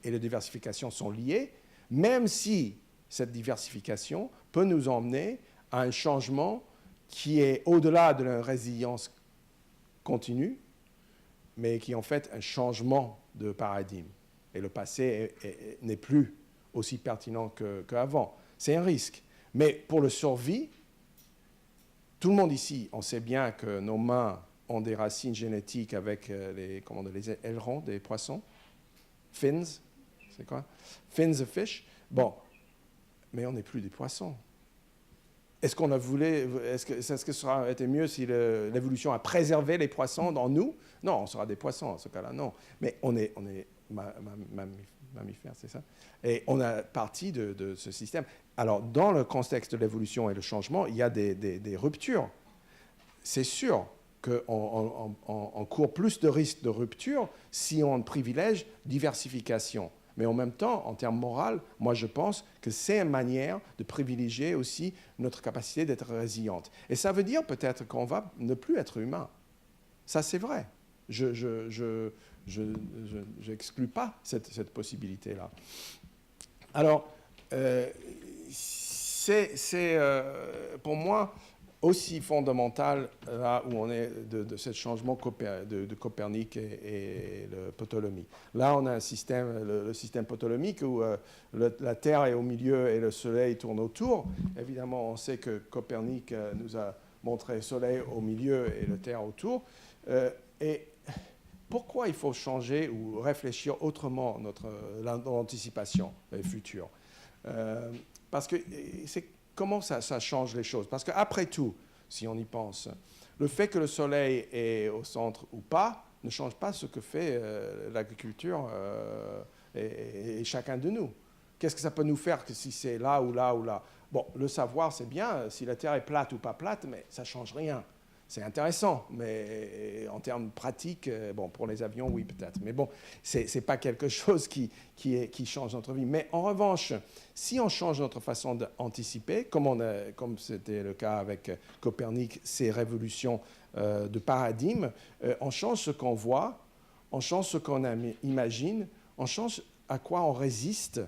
et la diversification sont liées, même si cette diversification peut nous emmener à un changement qui est au-delà de la résilience continue, mais qui est en fait un changement de paradigme. Et le passé n'est plus aussi pertinent qu'avant. C'est un risque. Mais pour la survie, tout le monde ici, on sait bien que nos mains ont des racines génétiques avec les ailerons des poissons. Fins, c'est quoi? Fins of fish. Bon, mais on n'est plus des poissons. Est-ce qu'on a voulu, est-ce que ça aurait été mieux si l'évolution a préservé les poissons dans nous? Non, on sera des poissons en ce cas-là, non. Mais on est mammifères, c'est ça? Et on a parti de ce système. Alors, dans le contexte de l'évolution et le changement, il y a des ruptures. C'est sûr qu'on court plus de risques de rupture si on privilège diversification. Mais en même temps, en termes moraux, moi je pense que c'est une manière de privilégier aussi notre capacité d'être résiliente. Et ça veut dire peut-être qu'on va ne plus être humain. Ça, c'est vrai. Je n'exclus pas cette possibilité-là. Alors, c'est pour moi aussi fondamental là où on est de ce changement de Copernic et le Ptolémée. Là, on a un système, le système ptolémique où la Terre est au milieu et le Soleil tourne autour. Évidemment, on sait que Copernic nous a montré le Soleil au milieu et la Terre autour. Et pourquoi il faut changer ou réfléchir autrement l'anticipation future? Parce que c'est comment ça change les choses? Parce qu'après tout, si on y pense, le fait que le Soleil est au centre ou pas ne change pas ce que fait l'agriculture et chacun de nous. Qu'est-ce que ça peut nous faire que si c'est là ou là ou là? Bon, le savoir, c'est bien, si la Terre est plate ou pas plate, mais ça ne change rien. C'est intéressant, mais en termes pratiques, bon, pour les avions, oui, peut-être. Mais bon, ce n'est pas quelque chose qui change notre vie. Mais en revanche, si on change notre façon d'anticiper, comme c'était le cas avec Copernic, ces révolutions de paradigme, on change ce qu'on voit, on change ce qu'on imagine, on change à quoi on résiste,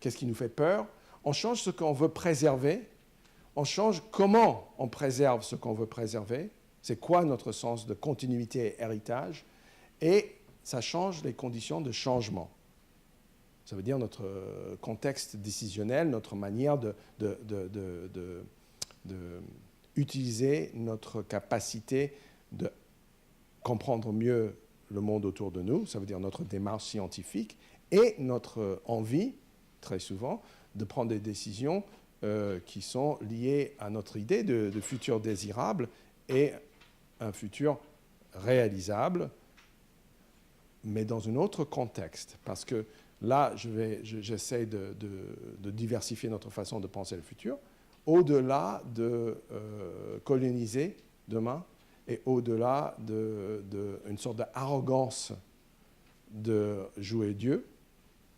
qu'est-ce qui nous fait peur, on change ce qu'on veut préserver, on change comment on préserve ce qu'on veut préserver. C'est quoi notre sens de continuité et héritage? Et ça change les conditions de changement. Ça veut dire notre contexte décisionnel, notre manière d'utiliser notre capacité de comprendre mieux le monde autour de nous. Ça veut dire notre démarche scientifique et notre envie, très souvent, de prendre des décisions qui sont liées à notre idée de futur désirable et un futur réalisable, mais dans un autre contexte. Parce que là, j'essaie de diversifier notre façon de penser le futur, au-delà de coloniser demain et au-delà d'une sorte d'arrogance de jouer Dieu,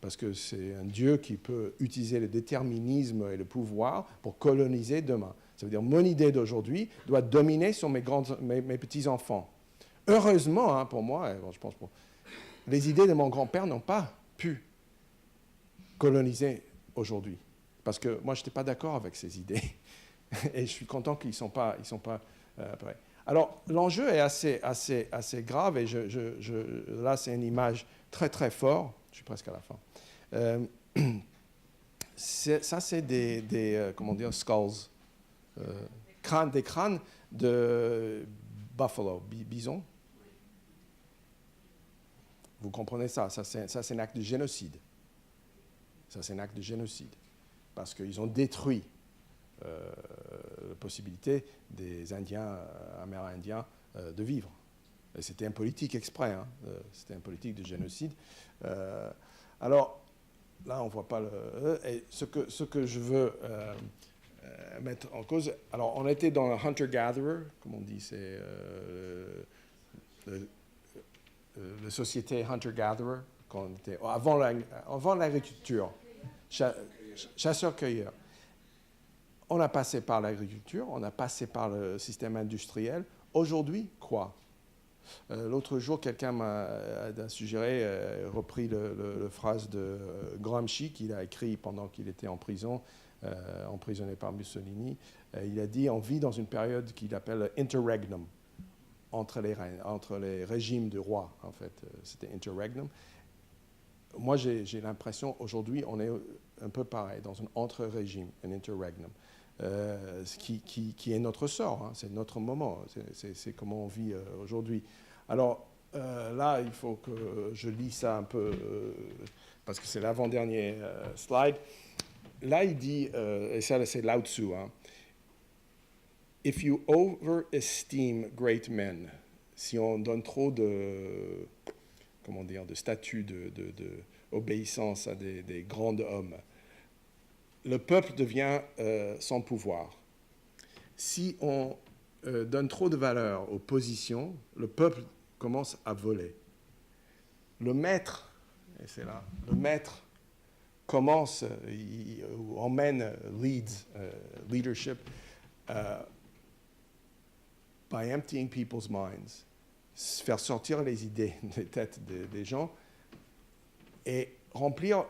parce que c'est un Dieu qui peut utiliser le déterminisme et le pouvoir pour coloniser demain. Ça veut dire mon idée d'aujourd'hui doit dominer sur mes petits-enfants. heureusement, hein, pour moi, je pense les idées de mon grand-père n'ont pas pu coloniser aujourd'hui. Parce que moi, je n'étais pas d'accord avec ces idées. Et je suis content qu'ils ne sont pas prêts. Alors, l'enjeu est assez grave. Et là, c'est une image très, très forte. Je suis presque à la fin. Ça, c'est des comment dire, skulls. Des crânes de buffalo, bison. Vous comprenez ça? Ça, c'est un acte de génocide. Ça, c'est un acte de génocide. Parce qu'ils ont détruit la possibilité des Indiens, Amérindiens, de vivre. Et c'était une politique exprès. Hein. C'était une politique de génocide. Alors, là, on ne voit pas le... Et ce que je veux mettre en cause... Alors, on était dans le hunter-gatherer, comme on dit, c'est la société hunter-gatherer, avant l'agriculture, chasseur-cueilleur. On a passé par l'agriculture, on a passé par le système industriel. Aujourd'hui, quoi? L'autre jour, quelqu'un m'a suggéré, repris la phrase de Gramsci qu'il a écrit pendant qu'il était en prison, emprisonné par Mussolini. Il a dit, on vit dans une période qu'il appelle interregnum, entre les régimes de rois, en fait. C'était interregnum. Moi, j'ai l'impression, aujourd'hui, on est un peu pareil, dans un entre-régime, un interregnum. Qui est notre sort, hein, c'est notre moment, c'est comment on vit aujourd'hui. Alors là, il faut que je lis ça un peu, parce que c'est l'avant-dernier slide. Là, il dit, et ça c'est Lao Tzu, hein, if you overesteem great men, si on donne trop de, comment dire, de statut, d'obéissance à des grands hommes, le peuple devient sans pouvoir. Si on donne trop de valeur aux positions, le peuple commence à voler. Le maître, et c'est là, le maître commence, emmène leadership by emptying people's minds, faire sortir les idées des têtes des gens et remplir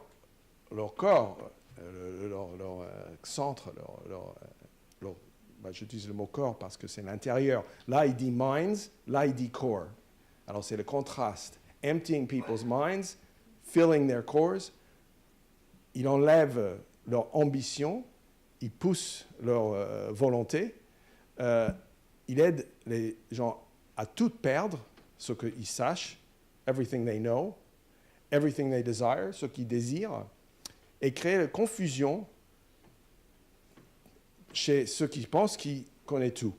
leur corps, leur centre, j'utilise le mot corps parce que c'est l'intérieur. Là, il dit minds, là, il dit core. Alors, c'est le contraste. Emptying people's minds, filling their cores. Il enlève leur ambition, il pousse leur volonté. Il aide les gens à tout perdre, ce qu'ils sachent, everything they know, everything they desire, ce qu'ils désirent, et créer la confusion chez ceux qui pensent qu'ils connaissent tout.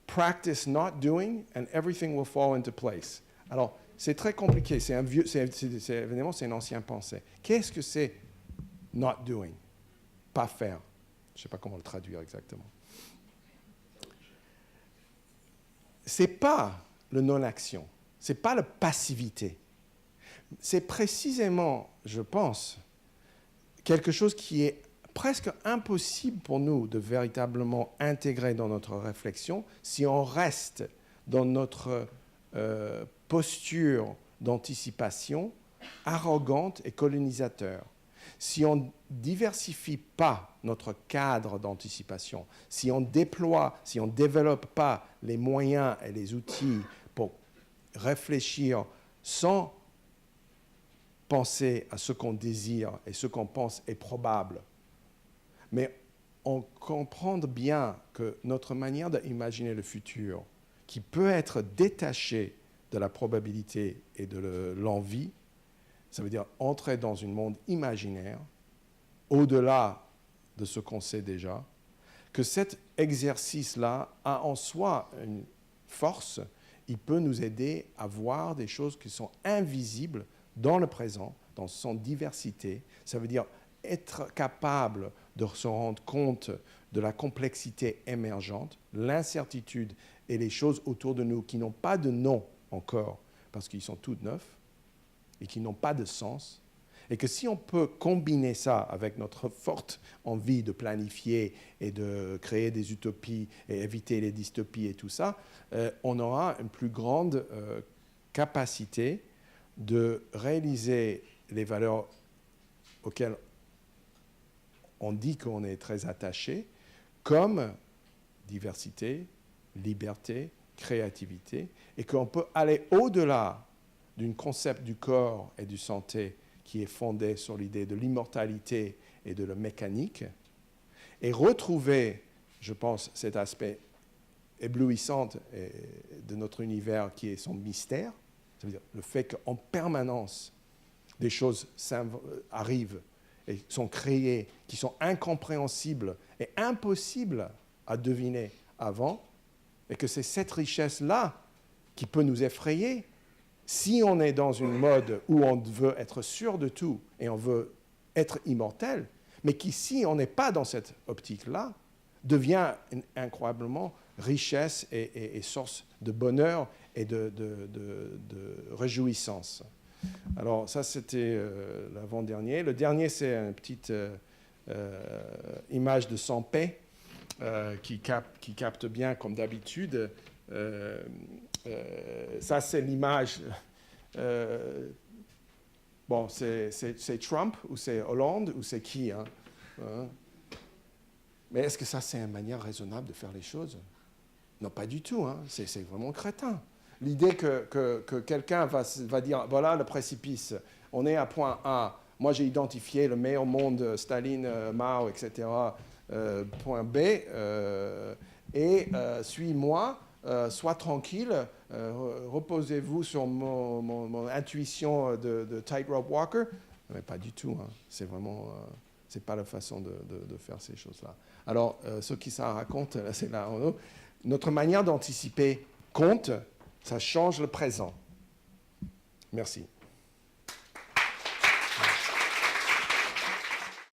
Practice not doing and everything will fall into place. Alors, c'est très compliqué, évidemment, c'est une ancienne pensée. Qu'est-ce que c'est not doing? Pas faire. Je ne sais pas comment le traduire exactement. Ce n'est pas le non-action, ce n'est pas la passivité. C'est précisément, je pense, quelque chose qui est presque impossible pour nous de véritablement intégrer dans notre réflexion si on reste dans notre posture d'anticipation arrogante et colonisateur. Si on ne diversifie pas notre cadre d'anticipation, si on déploie, si on ne développe pas les moyens et les outils pour réfléchir sans penser à ce qu'on désire et ce qu'on pense est probable, mais on comprend bien que notre manière d'imaginer le futur, qui peut être détachée de la probabilité et de l'envie, ça veut dire entrer dans un monde imaginaire, au-delà de ce qu'on sait déjà, que cet exercice-là a en soi une force, il peut nous aider à voir des choses qui sont invisibles dans le présent, dans son diversité. Ça veut dire être capable de se rendre compte de la complexité émergente, l'incertitude et les choses autour de nous qui n'ont pas de nom encore, parce qu'ils sont toutes neufs, et qui n'ont pas de sens, Et que si on peut combiner ça avec notre forte envie de planifier et de créer des utopies et éviter les dystopies et tout ça, on aura une plus grande capacité de réaliser les valeurs auxquelles on dit qu'on est très attaché, comme diversité, liberté, créativité, et qu'on peut aller au-delà d'un concept du corps et du santé qui est fondé sur l'idée de l'immortalité et de la mécanique, et retrouver, je pense, cet aspect éblouissant de notre univers qui est son mystère, c'est-à-dire le fait qu'en permanence, des choses arrivent et sont créées, qui sont incompréhensibles et impossibles à deviner avant, et que c'est cette richesse-là qui peut nous effrayer si on est dans une mode où on veut être sûr de tout et on veut être immortel, mais qui, si on n'est pas dans cette optique-là, devient incroyablement richesse et source de bonheur et de réjouissance. Alors ça, c'était l'avant-dernier. Le dernier, c'est une petite image de Sampé qui capte bien, comme d'habitude. Ça, c'est l'image. Bon, c'est Trump ou c'est Hollande ou c'est qui, hein? Mais est-ce que ça, c'est une manière raisonnable de faire les choses? Non, pas du tout. Hein. C'est vraiment crétin. L'idée que quelqu'un va dire, voilà le précipice, on est à point A, moi j'ai identifié le meilleur monde, Staline, Mao, etc., point B, et suis-moi, sois tranquille, reposez-vous sur mon intuition de tightrope walker. Mais pas du tout. Hein. C'est vraiment... c'est pas la façon de faire ces choses-là. Alors, ce qui ça raconte, c'est là, notre manière d'anticiper compte, ça change le présent. Merci.